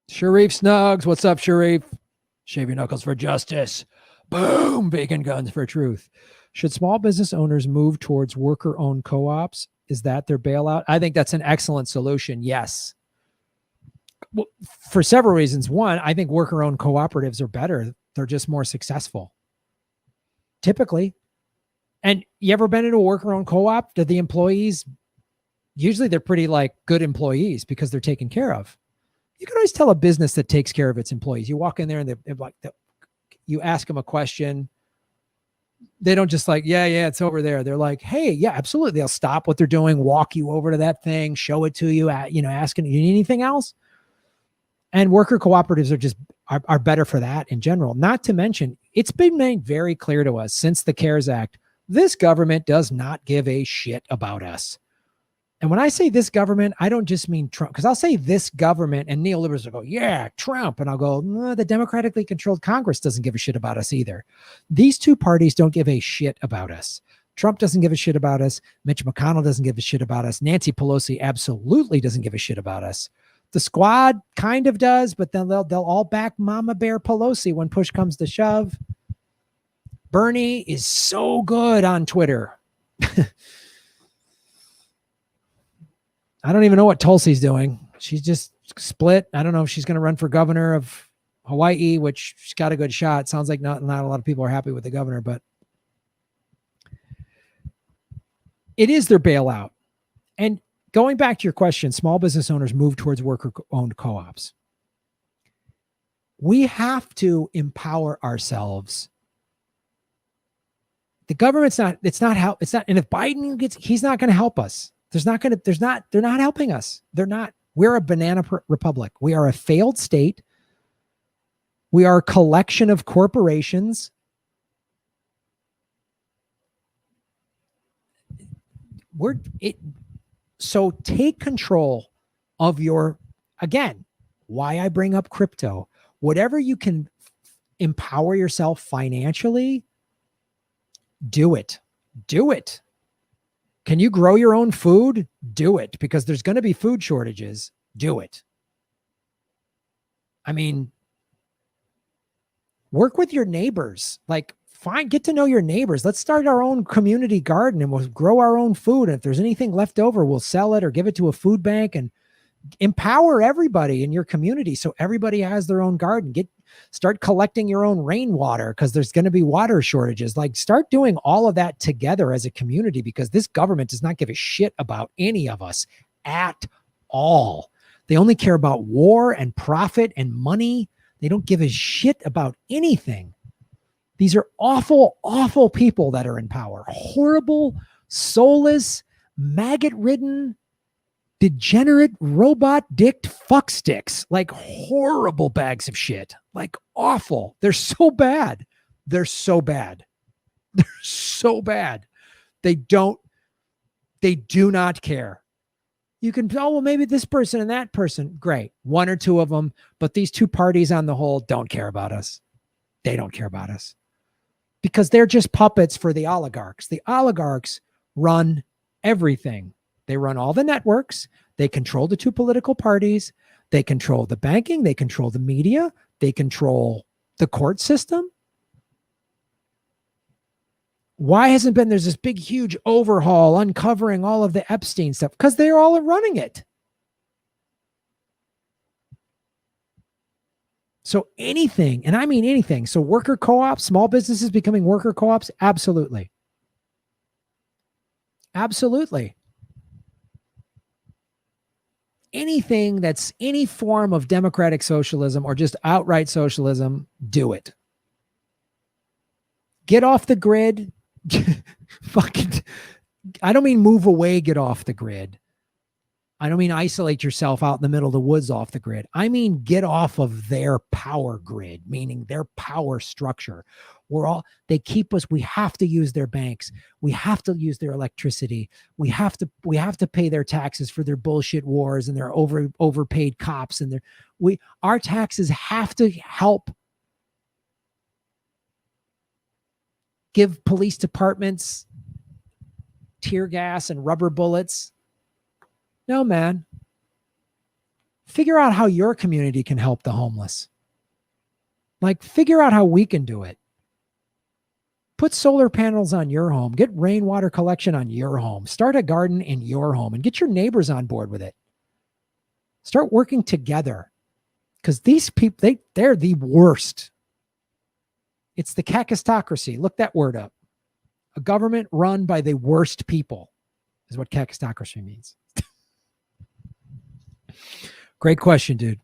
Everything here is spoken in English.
Sharif Snugs, what's up, Sharif? Shave your knuckles for justice. Boom, bacon guns for truth. Should small business owners move towards worker-owned co-ops? Is that their bailout? I think that's an excellent solution. Yes. Well, for several reasons. One, I think worker-owned cooperatives are better. They're just more successful. Typically. And you ever been in a worker-owned co-op? Do the employees, usually they're pretty like good employees because they're taken care of. You can always tell a business that takes care of its employees. You walk in there and they're like, you ask them a question. They don't just like, yeah, it's over there. They're like, hey, yeah, absolutely. They'll stop what they're doing, walk you over to that thing, show it to you, asking, you need anything else? And worker cooperatives are just are better for that in general. Not to mention, it's been made very clear to us since the CARES Act, this government does not give a shit about us. And when I say this government, I don't just mean Trump, because I'll say this government and neoliberals will go, yeah, Trump. And I'll go, no, the democratically controlled Congress doesn't give a shit about us either. These two parties don't give a shit about us. Trump doesn't give a shit about us. Mitch McConnell doesn't give a shit about us. Nancy Pelosi absolutely doesn't give a shit about us. The squad kind of does, but then they'll all back Mama Bear Pelosi when push comes to shove. Bernie is so good on Twitter. I don't even know what Tulsi's doing. She's just split. I don't know if she's going to run for governor of Hawaii, which she's got a good shot. Sounds like not a lot of people are happy with the governor, but it is their bailout. And going back to your question, small business owners move towards worker-owned co-ops. We have to empower ourselves. The government's not, and if Biden gets, he's not going to help us. They're not helping us. We're a banana republic. We are a failed state. We are a collection of corporations. So take control of again, why I bring up crypto, whatever you can empower yourself financially, do it. Can you grow your own food? Do it, because there's going to be food shortages. Do it. I mean, work with your neighbors. Like, get to know your neighbors. Let's start our own community garden and we'll grow our own food. And if there's anything left over, we'll sell it or give it to a food bank, and empower everybody in your community so everybody has their own garden. Start collecting your own rainwater because there's going to be water shortages. Like, start doing all of that together as a community, because this government does not give a shit about any of us at all. They only care about war and profit and money. They don't give a shit about anything. These are awful, awful people that are in power. Horrible, soulless, maggot-ridden, degenerate, robot-dicked fucksticks. Like, horrible bags of shit. Like, awful. They're so bad. They're so bad. They're so bad. They do not care. You can, well, maybe this person and that person. Great. One or two of them. But these two parties on the whole don't care about us. They don't care about us. Because they're just puppets for the oligarchs. The oligarchs run everything. They run all the networks. They control the two political parties. They control the banking. They control the media. They control the court system. Why hasn't there's this big, huge overhaul uncovering all of the Epstein stuff? Because they're all running it. So anything, and I mean anything. So worker co-ops, small businesses becoming worker co-ops, absolutely. Absolutely. Anything that's any form of democratic socialism or just outright socialism, do it. Get off the grid. Fucking, I don't mean move away, get off the grid. I don't mean isolate yourself out in the middle of the woods off the grid. I mean, get off of their power grid, meaning their power structure. They keep us, we have to use their banks. We have to use their electricity. We have to pay their taxes for their bullshit wars and their overpaid cops. And our taxes have to help give police departments tear gas and rubber bullets. No, man. Figure out how your community can help the homeless. Like, figure out how we can do it. Put solar panels on your home. Get rainwater collection on your home. Start a garden in your home and get your neighbors on board with it. Start working together, because these people, they're the worst. It's the kakistocracy. Look that word up. A government run by the worst people is what kakistocracy means. Great question, dude.